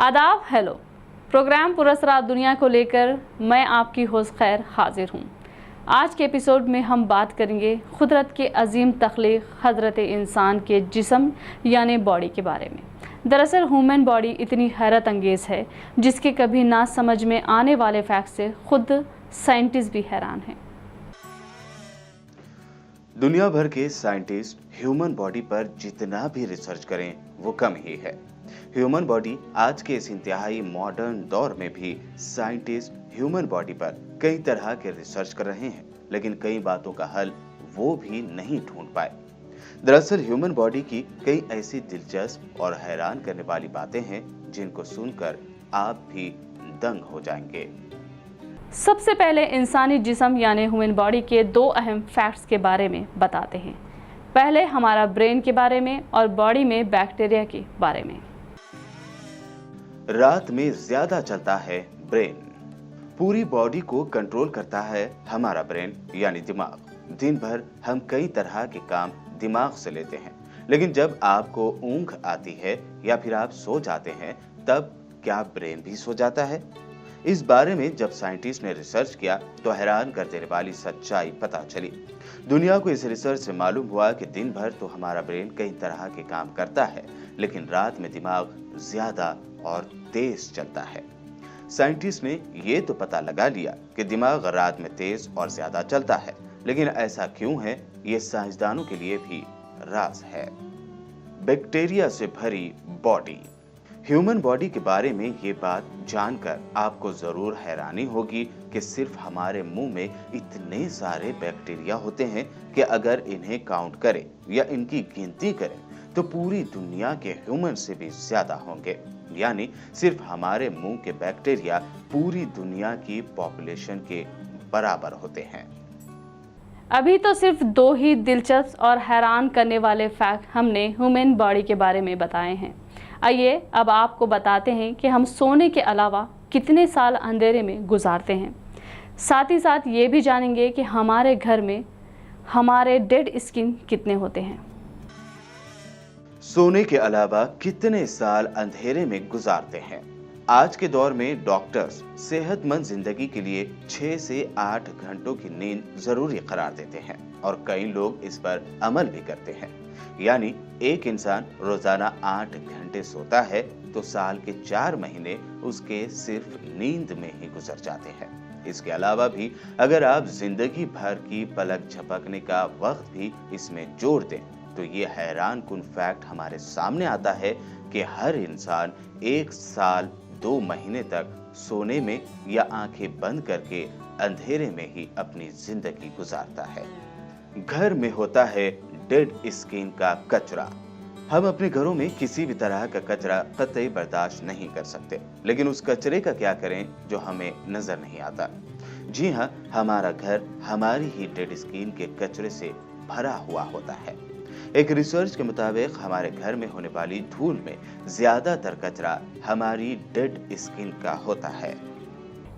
आदाब, hello. Programme पुरस्कार दुनिया को लेकर मैं आपकी होस्ट खैर हाजिर हूँ। आज के एपिसोड में हम बात करेंगे कुदरत के अजीम तख्लीक हज़रत इंसान के जिस्म यानी बॉडी के बारे में। दरअसल ह्यूमन बॉडी इतनी हैरत अंगेज़ है जिसके कभी ना समझ में आने वाले फैक्ट से खुद साइंटिस्ट भी हैरान हैं। दुनिया भर के साइंटिस्ट ह्यूमन बॉडी पर जितना भी रिसर्च करें वो कम ही है। ह्यूमन बॉडी आज के इस इंतहाई मॉडर्न दौर में भी साइंटिस्ट ह्यूमन बॉडी पर कई तरह के रिसर्च कर रहे हैं, लेकिन कई बातों का हल वो भी नहीं ढूंढ पाए। दरअसल ह्यूमन बॉडी की कई ऐसी दिलचस्प और हैरान करने वाली बातें हैं जिनको सुनकर आप भी दंग हो जाएंगे। सबसे पहले इंसानी जिस्म यानी ह्यूमन बॉडी के दो अहम फैक्ट्स के बारे में बताते हैं। पहले हमारा ब्रेन के बारे में और बॉडी में बैक्टीरिया के बारे में। रात में ज्यादा चलता है ब्रेन। पूरी बॉडी को कंट्रोल करता है हमारा ब्रेन यानी दिमाग। दिन भर हम कई तरह के काम दिमाग से लेते हैं, लेकिन जब आपको ऊंघ आती है या फिर आप सो जाते हैं तब क्या ब्रेन भी सो जाता है? इस बारे में जब साइंटिस्ट ने रिसर्च किया तो हैरान कर देने वाली सच्चाई पता चली। दुनिया को इस रिसर्च से मालूम हुआ कि दिन भर तो हमारा ब्रेन कई तरह के काम करता है, लेकिन रात में दिमाग ज्यादा और तेज चलता है। साइंटिस्ट ने ये तो पता लगा लिया कि दिमाग रात में तेज और ज्यादा चलता है, लेकिन ऐसा क्यों है ये साइंसदानों के लिए भी राज है। बैक्टीरिया से भरी बॉडी। ह्यूमन बॉडी के बारे में ये बात जानकर आपको जरूर हैरानी होगी कि सिर्फ हमारे मुंह में इतने सारे बैक्टीरिया होते हैं कि अगर इन्हें काउंट करें या इनकी गिनती करें तो पूरी दुनिया के ह्यूमन से भी ज्यादा होंगे। यानी सिर्फ हमारे मुंह के बैक्टीरिया पूरी दुनिया की पॉपुलेशन के बराबर होते हैं। अभी तो सिर्फ दो ही दिलचस्प और हैरान करने वाले फैक्ट हमने ह्यूमन बॉडी के बारे में बताए हैं। आइए अब आपको बताते हैं कि हम सोने के अलावा कितने साल अंधेरे में गुजारते हैं। साथ ही साथ ये भी जानेंगे कि हमारे घर में हमारे डेड स्किन कितने होते हैं। सोने के अलावा कितने साल अंधेरे में गुजारते हैं। आज के दौर में डॉक्टर्स सेहतमंद जिंदगी के लिए 6 से 8 घंटों की नींद जरूरी करार देते हैं और कई लोग इस पर अमल भी करते हैं। यानी एक इंसान रोजाना 8 घंटे सोता है तो साल के 4 महीने उसके सिर्फ नींद में ही गुजर जाते हैं। इसके अलावा भी अगर आप जिंदगी भर की पलक झपकने का वक्त भी इसमें जोड़ दें तो ये हैरान कुन फैक्ट हमारे सामने आता है कि हर इंसान 1 साल 2 महीने तक सोने में या आंखें बंद करके अंधेरे में ही अपनी जिंदगी गुजारता है। घर में होता है डेड स्किन का कचरा। हम अपने घरों में किसी भी तरह का कचरा कतई बर्दाश्त नहीं कर सकते, लेकिन उस कचरे का क्या करें जो हमें नजर नहीं आता। जी हाँ, हमारा घर हमारी ही डेड स्किन के कचरे से भरा हुआ होता है। एक रिसर्च के मुताबिक हमारे घर में होने वाली धूल में ज्यादातर कचरा हमारी डेड स्किन का होता है।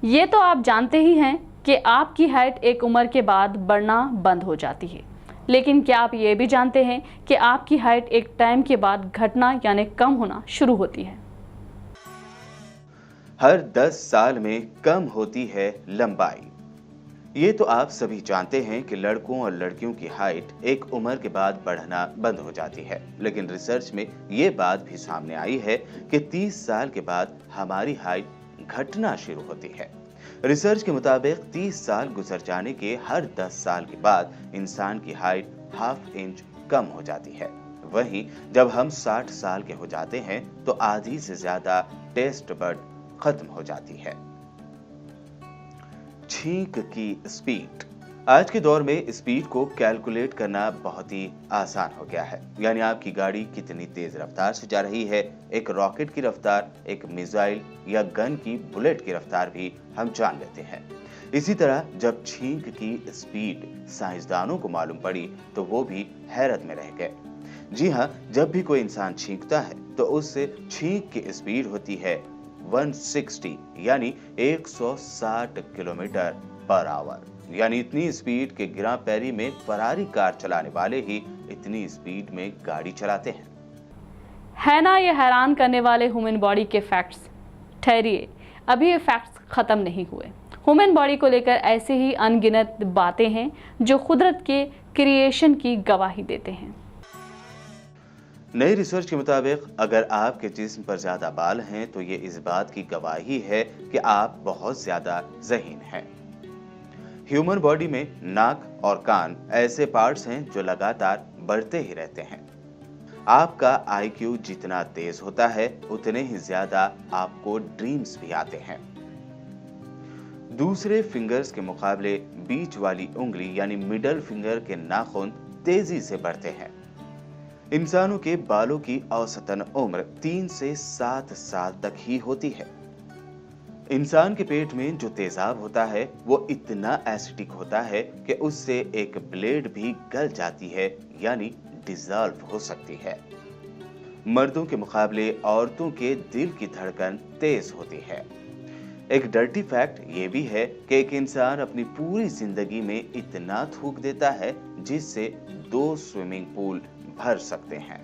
ये तो आप जानते ही हैं कि आपकी हाइट एक उम्र के बाद बढ़ना बंद हो जाती है, लेकिन क्या आप ये भी जानते हैं कि आपकी हाइट एक टाइम के बाद घटना यानी कम होना शुरू होती है। हर 10 साल में कम होती है लंबाई। ये तो आप सभी जानते हैं कि लड़कों और लड़कियों की हाइट एक उम्र के बाद बढ़ना बंद हो जाती है, लेकिन रिसर्च में ये बात भी सामने आई है कि 30 साल के बाद हमारी हाइट घटना शुरू होती है। रिसर्च के मुताबिक 30 साल गुजर जाने के हर 10 साल के बाद इंसान की हाइट ½ इंच कम हो जाती है। वहीं जब हम 60 साल के हो जाते हैं तो आधी से ज्यादा टेस्ट बड खत्म हो जाती है। छींक की स्पीड। आज के दौर में स्पीड को कैलकुलेट करना बहुत ही आसान हो गया है। यानी आपकी गाड़ी कितनी तेज रफ्तार से जा रही है, एक रॉकेट की रफ्तार, एक मिसाइल या गन की बुलेट की रफ्तार भी हम जान लेते हैं। इसी तरह जब छींक की स्पीड साइंसदानों को मालूम पड़ी तो वो भी हैरत में रह गए। जी हाँ, जब भी कोई इंसान छींकता है तो उससे छींक की स्पीड होती है 160 यानी 160 किलोमीटर पर आवर। यानी इतनी स्पीड के गिरा पैरी में फरारी कार चलाने वाले ही इतनी स्पीड में गाड़ी चलाते हैं। है ना ये हैरान करने वाले ह्यूमन बॉडी के फैक्ट्स। ठहरिए, अभी ये फैक्ट्स ख़त्म नहीं हुए। ह्यूमन बॉडी को लेकर ऐसे ही अनगिनत बातें हैं जो कुदरत के क्रिएशन की गवाही देते हैं। नई रिसर्च के मुताबिक अगर आपके जिस्म पर ज्यादा बाल हैं तो ये इस बात की गवाही है कि आप बहुत ज्यादा ज़हीन हैं। ह्यूमन बॉडी में नाक और कान ऐसे पार्ट्स हैं जो लगातार बढ़ते ही रहते हैं। आपका IQ जितना तेज होता है उतने ही ज्यादा आपको ड्रीम्स भी आते हैं। दूसरे फिंगर्स के मुकाबले बीच वाली उंगली यानी मिडल फिंगर के नाखून तेजी से बढ़ते हैं। इंसानों के बालों की औसतन उम्र 3 से 7 साल तक ही होती है। इंसान के पेट में जो तेजाब होता है वो इतना एसिडिक होता है कि उससे एक ब्लेड भी गल जाती है यानी डिसॉल्व हो सकती है। मर्दों के मुकाबले औरतों के दिल की धड़कन तेज होती है। एक डर्टी फैक्ट ये भी है कि एक इंसान अपनी पूरी जिंदगी में इतना थूक देता है जिससे 2 स्विमिंग पूल भर सकते हैं।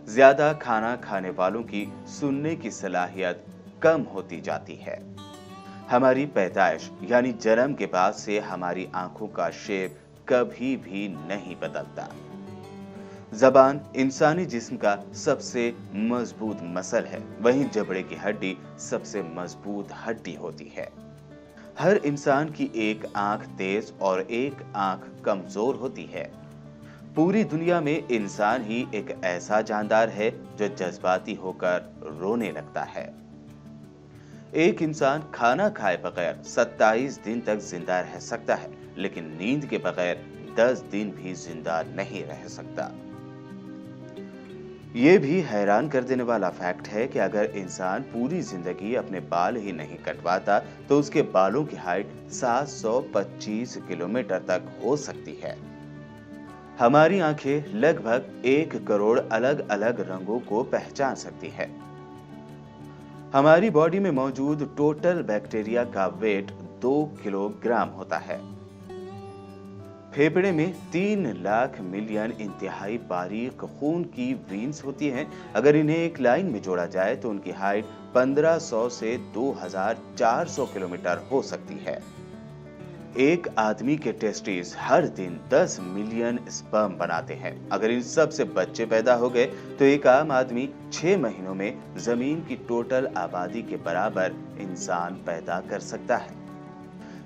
ज्यादा खाना खाने वालों की सुनने की सलाहियत कम होती जाती है। हमारी पैदाइश यानी जन्म के बाद से हमारी आंखों का शेप कभी भी नहीं बदलता। जबान इंसानी जिस्म का सबसे मजबूत मसल है, वहीं जबड़े की हड्डी सबसे मजबूत हड्डी होती है। हर इंसान की एक आंख तेज और एक आंख कमजोर होती है। पूरी दुनिया में इंसान ही एक ऐसा जानदार है जो जज्बाती होकर रोने लगता है। एक इंसान खाना खाए बगैर 27 दिन तक जिंदा रह सकता है, लेकिन नींद के बगैर 10 दिन भी जिंदा नहीं रह सकता। ये भी हैरान कर देने वाला फैक्ट है कि अगर इंसान पूरी जिंदगी अपने बाल ही नहीं कटवाता तो उसके बालों की हाइट 725 किलोमीटर तक हो सकती है। हमारी आंखें लगभग 1 करोड़ अलग अलग रंगों को पहचान सकती है। हमारी बॉडी में मौजूद टोटल बैक्टीरिया का वेट 2 किलोग्राम होता है। फेफड़े में 3 लाख मिलियन इंतहाई बारीक खून की वेन्स होती हैं। अगर इन्हें एक लाइन में जोड़ा जाए तो उनकी हाइट 1500 से 2400 किलोमीटर हो सकती है। एक आदमी के टेस्टिस हर दिन 10 मिलियन स्पर्म बनाते हैं। अगर इन सब से बच्चे पैदा हो गए तो एक आम आदमी 6 महीनों में जमीन की टोटल आबादी के बराबर इंसान पैदा कर सकता है।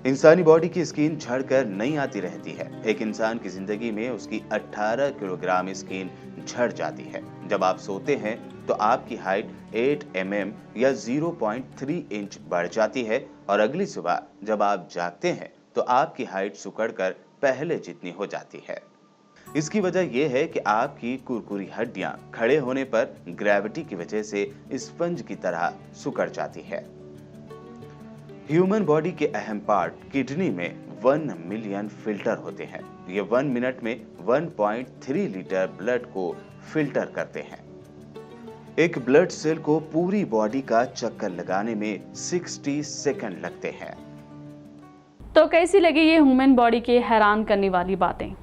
इंसानी बॉडी की स्किन झड़कर नहीं आती रहती है। एक इंसान की जिंदगी में उसकी 18 किलोग्राम स्किन झड़ जाती है। जब आप सोते हैं तो आपकी हाइट 8 mm या 0.3 इंच बढ़ जाती है और अगली सुबह जब आप जागते हैं तो आपकी हाइट सिकुड़कर पहले जितनी हो जाती है। इसकी वजह यह है कि आपकी कुरकुरी हड्डियां खड़े होने पर ग्रेविटी की वजह से स्पंज की तरह सिकुड़ जाती है। ह्यूमन बॉडी के अहम पार्ट किडनी में 1 मिलियन फिल्टर होते हैं। ये 1 मिनट में 1.3 लीटर ब्लड को फिल्टर करते हैं। एक ब्लड सेल को पूरी बॉडी का चक्कर लगाने में 60 सेकंड लगते हैं। तो कैसी लगी ये ह्यूमन बॉडी के हैरान करने वाली बातें?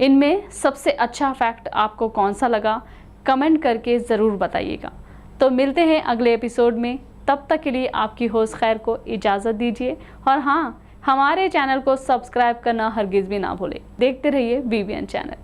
इनमें सबसे अच्छा फैक्ट आपको कौन सा लगा? कमेंट करके ज़रूर बताइएगा। तो मिलते हैं अगले एपिसोड में। तब तक के लिए आपकी होस्ट खैर को इजाज़त दीजिए और हाँ, हमारे चैनल को सब्सक्राइब करना हरगिज़ भी ना भूलें। देखते रहिए BBN चैनल।